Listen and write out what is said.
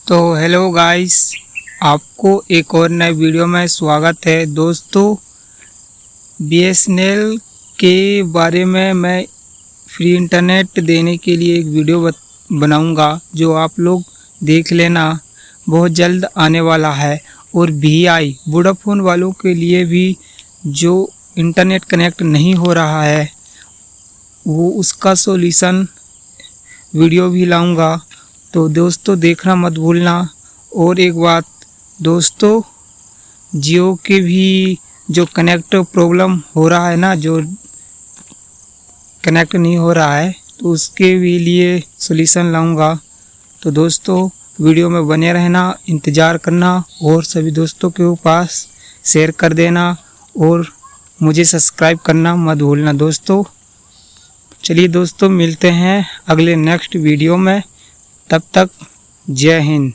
तो hello guys, आपको एक और नए वीडियो में स्वागत है। दोस्तों, बीएसएनएल के बारे में मैं फ्री इंटरनेट देने के लिए एक वीडियो बनाऊंगा, जो आप लोग देख लेना। बहुत जल्द आने वाला है। और वीआई वोडाफोन वालों के लिए भी जो इंटरनेट कनेक्ट नहीं हो रहा है, वो उसका सॉल्यूशन वीडियो भी लाऊंगा। तो दोस्तों, देखना मत भूलना। और एक बात दोस्तों, जियो के भी जो कनेक्ट प्रॉब्लम हो रहा है ना, जो कनेक्ट नहीं हो रहा है, तो उसके भी लिए सॉल्यूशन लाऊंगा। तो दोस्तों, वीडियो में बने रहना, इंतज़ार करना और सभी दोस्तों के पास शेयर कर देना और मुझे सब्सक्राइब करना मत भूलना दोस्तों। चलिए दोस्तों, मिलते हैं अगले नेक्स्ट वीडियो में। तब तक जय हिंद।